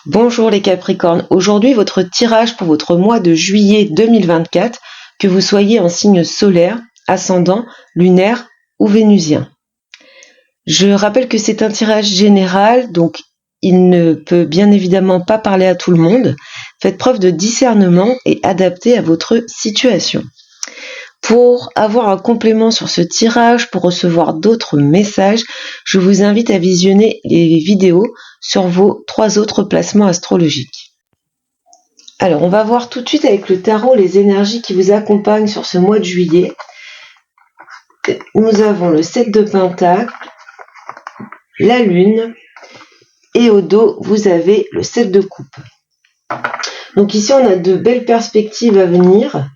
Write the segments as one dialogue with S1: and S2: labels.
S1: Bonjour les Capricornes, aujourd'hui votre tirage pour votre mois de juillet 2024, que vous soyez en signe solaire, ascendant, lunaire ou vénusien. Je rappelle que c'est un tirage général, donc il ne peut bien évidemment pas parler à tout le monde. Faites preuve de discernement et adaptez à votre situation. Pour avoir un complément sur ce tirage, pour recevoir d'autres messages, je vous invite à visionner les vidéos sur vos 3 autres placements astrologiques. Alors, on va voir tout de suite avec le tarot les énergies qui vous accompagnent sur ce mois de juillet. Nous avons le 7 de Pentacles, la Lune, et au dos, vous avez le 7 de Coupe. Donc ici, on a de belles perspectives à venir.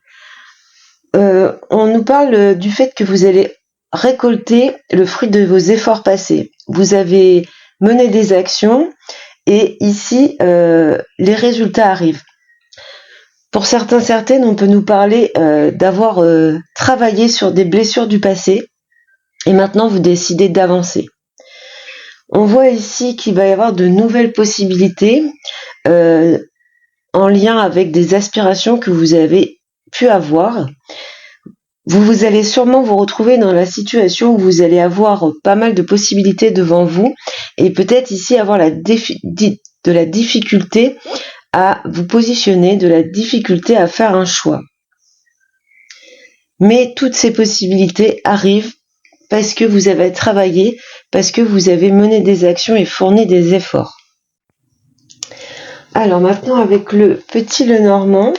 S1: On nous parle du fait que vous allez récolter le fruit de vos efforts passés. Vous avez mené des actions et ici, les résultats arrivent. Pour certaines, on peut nous parler d'avoir travaillé sur des blessures du passé et maintenant vous décidez d'avancer. On voit ici qu'il va y avoir de nouvelles possibilités en lien avec des aspirations que vous avez pu avoir. Vous allez sûrement vous retrouver dans la situation où vous allez avoir pas mal de possibilités devant vous et peut-être ici avoir de la difficulté à vous positionner, de la difficulté à faire un choix. Mais toutes ces possibilités arrivent parce que vous avez travaillé, parce que vous avez mené des actions et fourni des efforts. Alors maintenant avec le petit Lenormand,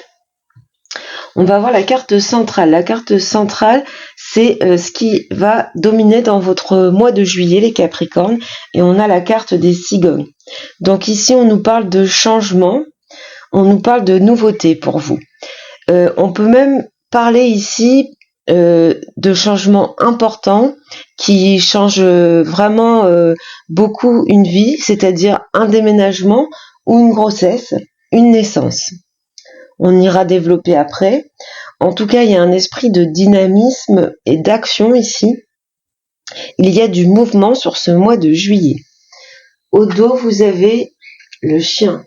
S1: on va voir la carte centrale. La carte centrale, c'est ce qui va dominer dans votre mois de juillet, les Capricornes. Et on a la carte des cigognes. Donc ici, on nous parle de changement. On nous parle de nouveautés pour vous. On peut même parler ici de changements importants qui changent vraiment beaucoup une vie, c'est-à-dire un déménagement ou une grossesse, une naissance. On ira développer après. En tout cas, il y a un esprit de dynamisme et d'action ici. Il y a du mouvement sur ce mois de juillet. Au dos, vous avez le chien.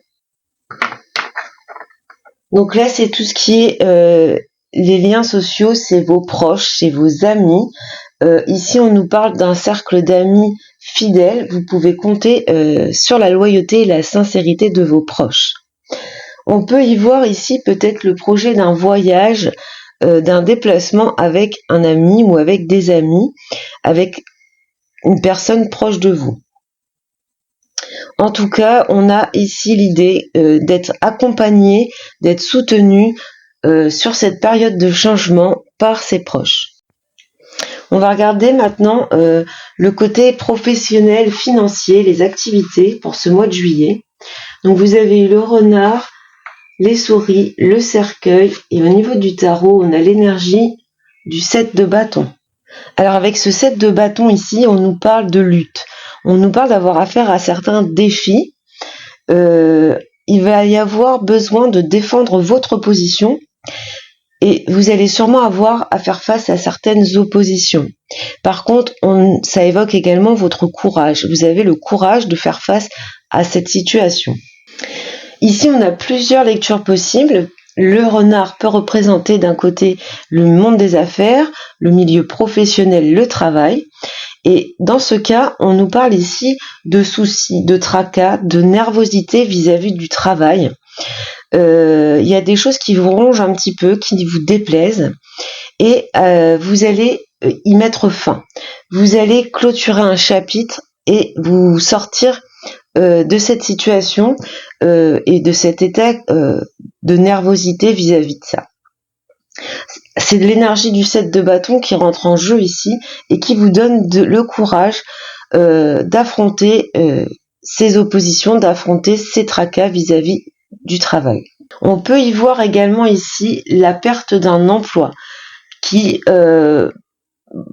S1: Donc là, c'est tout ce qui est les liens sociaux, c'est vos proches, c'est vos amis. Ici, on nous parle d'un cercle d'amis fidèles. Vous pouvez compter sur la loyauté et la sincérité de vos proches. On peut y voir ici peut-être le projet d'un voyage, d'un déplacement avec un ami ou avec des amis, avec une personne proche de vous. En tout cas, on a ici l'idée d'être accompagné, d'être soutenu sur cette période de changement par ses proches. On va regarder maintenant le côté professionnel, financier, les activités pour ce mois de juillet. Donc vous avez eu le renard, les souris, le cercueil, et au niveau du tarot, on a l'énergie du 7 de bâton. Alors avec ce 7 de bâton ici, on nous parle de lutte. On nous parle d'avoir affaire à certains défis. Il va y avoir besoin de défendre votre position et vous allez sûrement avoir à faire face à certaines oppositions. Par contre, ça évoque également votre courage. Vous avez le courage de faire face à cette situation. Ici, on a plusieurs lectures possibles. Le renard peut représenter d'un côté le monde des affaires, le milieu professionnel, le travail. Et dans ce cas, on nous parle ici de soucis, de tracas, de nervosité vis-à-vis du travail. Il y a des choses qui vous rongent un petit peu, qui vous déplaisent. Et vous allez y mettre fin. Vous allez clôturer un chapitre et vous sortir de cette situation et de cet état de nervosité vis-à-vis de ça. C'est de l'énergie du 7 de bâton qui rentre en jeu ici et qui vous donne le courage d'affronter ces oppositions, d'affronter ces tracas vis-à-vis du travail. On peut y voir également ici la perte d'un emploi qui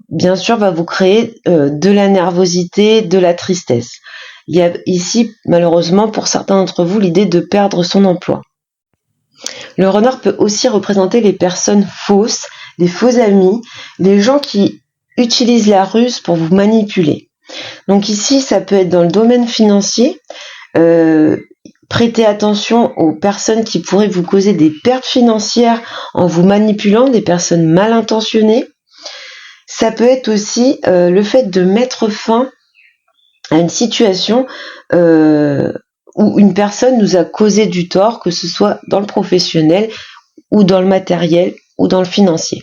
S1: bien sûr va vous créer de la nervosité, de la tristesse. Il y a ici, malheureusement, pour certains d'entre vous, l'idée de perdre son emploi. Le renard peut aussi représenter les personnes fausses, les faux amis, les gens qui utilisent la ruse pour vous manipuler. Donc ici, ça peut être dans le domaine financier. Prêtez attention aux personnes qui pourraient vous causer des pertes financières en vous manipulant, des personnes mal intentionnées. Ça peut être aussi le fait de mettre fin à une situation où une personne nous a causé du tort, que ce soit dans le professionnel ou dans le matériel ou dans le financier.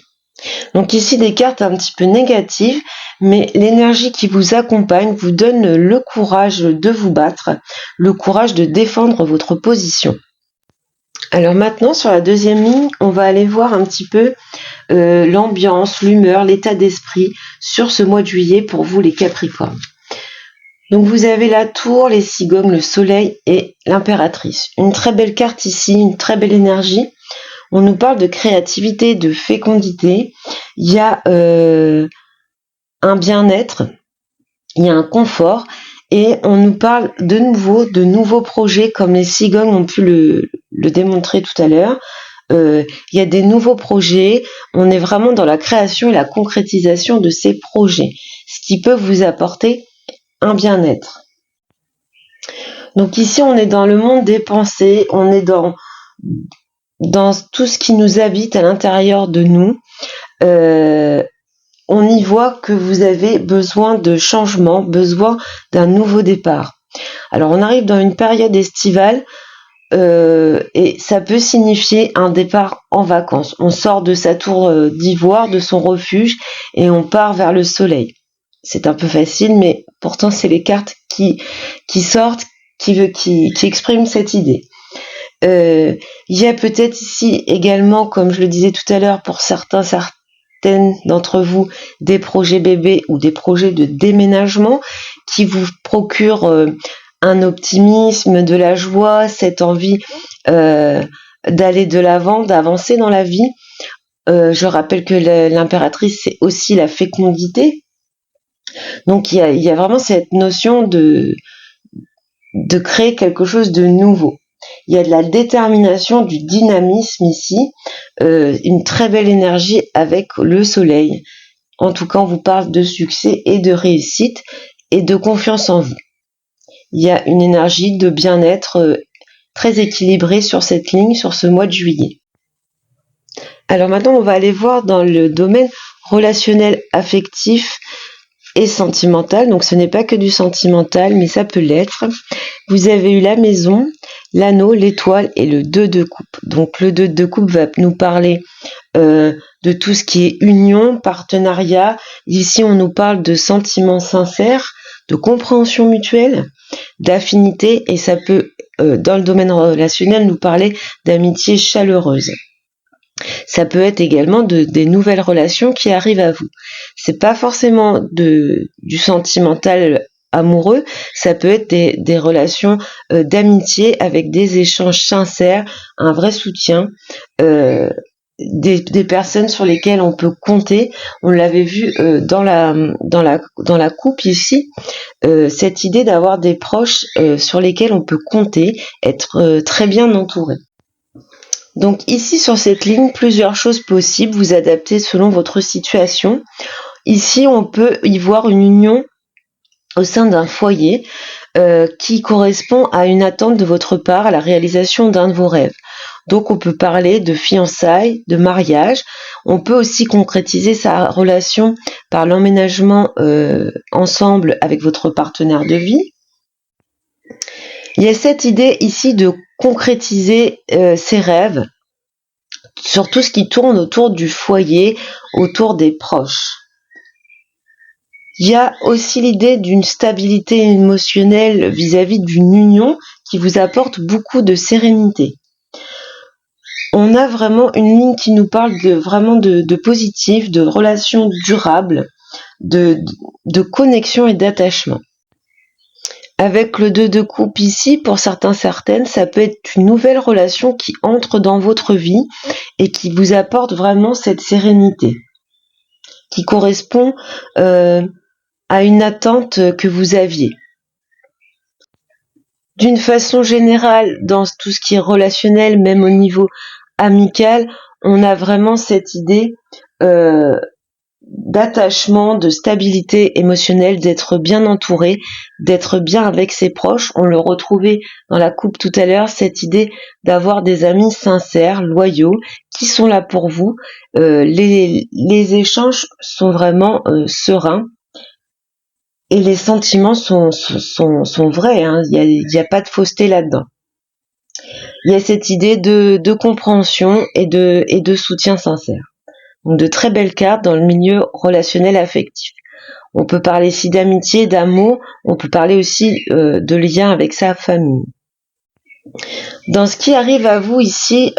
S1: Donc ici des cartes un petit peu négatives, mais l'énergie qui vous accompagne vous donne le courage de vous battre, le courage de défendre votre position. Alors maintenant sur la deuxième ligne, on va aller voir un petit peu l'ambiance, l'humeur, l'état d'esprit sur ce mois de juillet pour vous les Capricornes. Donc vous avez la tour, les cigognes, le soleil et l'impératrice. Une très belle carte ici, une très belle énergie. On nous parle de créativité, de fécondité. Il y a un bien-être, il y a un confort et on nous parle de nouveaux projets comme les cigognes ont pu le démontrer tout à l'heure. Il y a des nouveaux projets. On est vraiment dans la création et la concrétisation de ces projets, ce qui peut vous apporter un bien-être. Donc ici, on est dans le monde des pensées, on est dans tout ce qui nous habite à l'intérieur de nous. On y voit que vous avez besoin de changement, besoin d'un nouveau départ. Alors on arrive dans une période estivale et ça peut signifier un départ en vacances. On sort de sa tour d'ivoire, de son refuge et on part vers le soleil. C'est un peu facile, mais pourtant c'est les cartes qui sortent, qui expriment cette idée. Il y a peut-être ici également, comme je le disais tout à l'heure, pour certaines d'entre vous, des projets bébés ou des projets de déménagement qui vous procurent un optimisme, de la joie, cette envie d'aller de l'avant, d'avancer dans la vie. Je rappelle que l'impératrice, c'est aussi la fécondité. Donc il y a vraiment cette notion de créer quelque chose de nouveau. Il y a de la détermination, du dynamisme ici, une très belle énergie avec le soleil. En tout cas, on vous parle de succès et de réussite et de confiance en vous. Il y a une énergie de bien-être très équilibrée sur cette ligne, sur ce mois de juillet. Alors maintenant, on va aller voir dans le domaine relationnel, affectif et sentimental. Donc ce n'est pas que du sentimental, mais ça peut l'être. Vous avez eu la maison, l'anneau, l'étoile et le 2 de coupe. Donc le 2 de coupe va nous parler de tout ce qui est union, partenariat. Ici, on nous parle de sentiments sincères, de compréhension mutuelle, d'affinité, et ça peut, dans le domaine relationnel, nous parler d'amitié chaleureuse. Ça peut être également des nouvelles relations qui arrivent à vous. C'est pas forcément du sentimental amoureux, ça peut être des relations d'amitié avec des échanges sincères, un vrai soutien, des personnes sur lesquelles on peut compter. On l'avait vu dans la coupe ici, cette idée d'avoir des proches sur lesquels on peut compter, être très bien entouré. Donc ici sur cette ligne, plusieurs choses possibles, vous adaptez selon votre situation. Ici, on peut y voir une union au sein d'un foyer qui correspond à une attente de votre part, à la réalisation d'un de vos rêves. Donc on peut parler de fiançailles, de mariage. On peut aussi concrétiser sa relation par l'emménagement ensemble avec votre partenaire de vie. Il y a cette idée ici de concrétiser ses rêves sur tout ce qui tourne autour du foyer, autour des proches. Il y a aussi l'idée d'une stabilité émotionnelle vis-à-vis d'une union qui vous apporte beaucoup de sérénité. On a vraiment une ligne qui nous parle de positif, de relations durables, de connexion et d'attachement. Avec le 2 de coupe ici, pour certaines, ça peut être une nouvelle relation qui entre dans votre vie et qui vous apporte vraiment cette sérénité, qui correspond à une attente que vous aviez. D'une façon générale, dans tout ce qui est relationnel, même au niveau amical, on a vraiment cette idée d'attachement, de stabilité émotionnelle, d'être bien entouré, d'être bien avec ses proches. On le retrouvait dans la coupe tout à l'heure, cette idée d'avoir des amis sincères, loyaux, qui sont là pour vous. Les échanges sont vraiment sereins et les sentiments sont vrais. Hein. Il y a pas de fausseté là-dedans. Il y a cette idée de compréhension et de soutien sincère. Donc de très belles cartes dans le milieu relationnel affectif. On peut parler ici d'amitié, d'amour, on peut parler aussi de lien avec sa famille. Dans ce qui arrive à vous ici,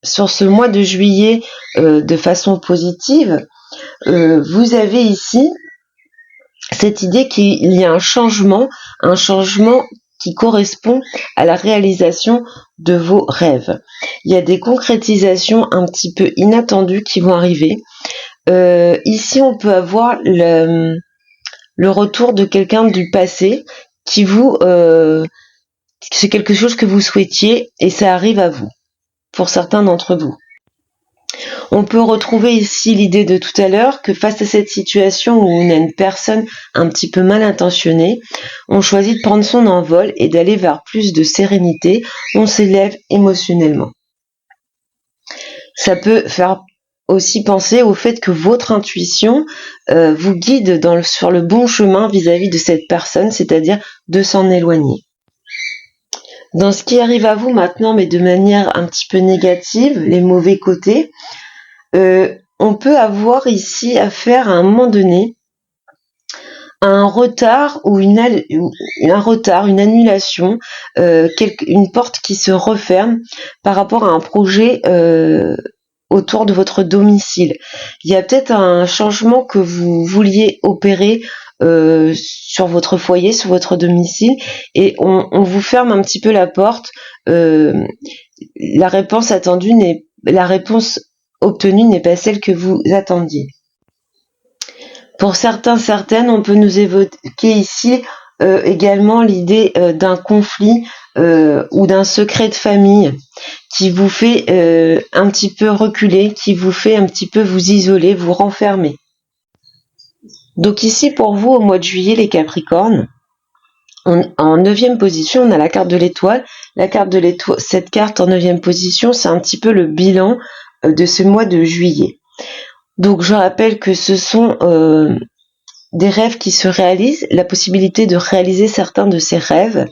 S1: sur ce mois de juillet, de façon positive, vous avez ici cette idée qu'il y a un changement qui correspond à la réalisation de vos rêves. Il y a des concrétisations un petit peu inattendues qui vont arriver. Ici, on peut avoir le retour de quelqu'un du passé qui vous... c'est quelque chose que vous souhaitiez et ça arrive à vous, pour certains d'entre vous. On peut retrouver ici l'idée de tout à l'heure que face à cette situation où on a une personne un petit peu mal intentionnée, on choisit de prendre son envol et d'aller vers plus de sérénité, on s'élève émotionnellement. Ça peut faire aussi penser au fait que votre intuition vous guide sur le bon chemin vis-à-vis de cette personne, c'est-à-dire de s'en éloigner. Dans ce qui arrive à vous maintenant, mais de manière un petit peu négative, les mauvais côtés, on peut avoir ici affaire à un moment donné à un retard ou une annulation, une porte qui se referme par rapport à un projet autour de votre domicile. Il y a peut-être un changement que vous vouliez opérer sur votre foyer, sur votre domicile, et on vous ferme un petit peu la porte. La réponse obtenue n'est pas celle que vous attendiez. Pour certaines, on peut nous évoquer ici également l'idée d'un conflit ou d'un secret de famille qui vous fait un petit peu reculer, qui vous fait un petit peu vous isoler, vous renfermer. Donc ici, pour vous, au mois de juillet, les Capricornes, en 9e position, on a la carte de l'étoile. Cette carte en 9e position, c'est un petit peu le bilan de ce mois de juillet. Donc je rappelle que ce sont des rêves qui se réalisent, la possibilité de réaliser certains de ces rêves.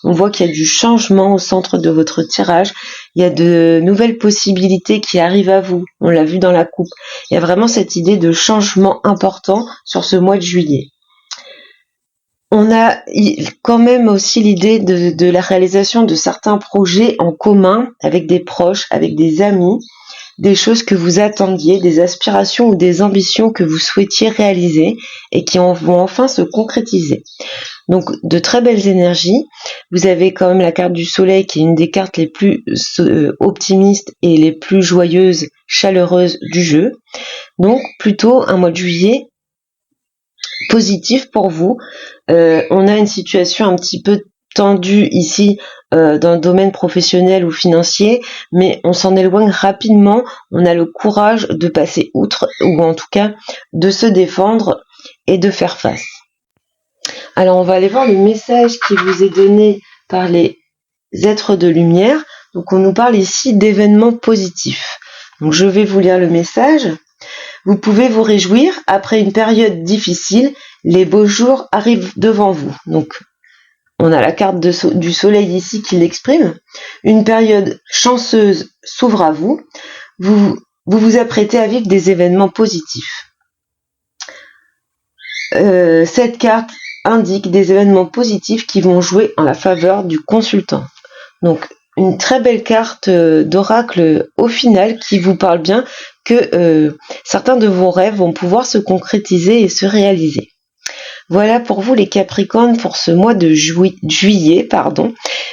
S1: On voit qu'il y a du changement au centre de votre tirage, il y a de nouvelles possibilités qui arrivent à vous, on l'a vu dans la coupe. Il y a vraiment cette idée de changement important sur ce mois de juillet. On a quand même aussi l'idée de la réalisation de certains projets en commun avec des proches, avec des amis, des choses que vous attendiez, des aspirations ou des ambitions que vous souhaitiez réaliser et qui vont enfin se concrétiser. Donc de très belles énergies. Vous avez quand même la carte du soleil qui est une des cartes les plus optimistes et les plus joyeuses, chaleureuses du jeu. Donc plutôt un mois de juillet positif pour vous. On a une situation un petit peu tendue ici dans le domaine professionnel ou financier, mais on s'en éloigne rapidement, on a le courage de passer outre, ou en tout cas de se défendre et de faire face. Alors on va aller voir le message qui vous est donné par les êtres de lumière. Donc on nous parle ici d'événements positifs. Donc je vais vous lire le message. Vous pouvez vous réjouir, après une période difficile, les beaux jours arrivent devant vous. Donc on a la carte du soleil ici qui l'exprime. Une période chanceuse s'ouvre à vous. Vous vous apprêtez à vivre des événements positifs. Cette carte indique des événements positifs qui vont jouer en la faveur du consultant. Donc une très belle carte d'oracle au final qui vous parle bien que certains de vos rêves vont pouvoir se concrétiser et se réaliser. Voilà pour vous les Capricornes pour ce mois de juillet.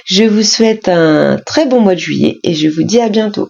S1: Je vous souhaite un très bon mois de juillet et je vous dis à bientôt.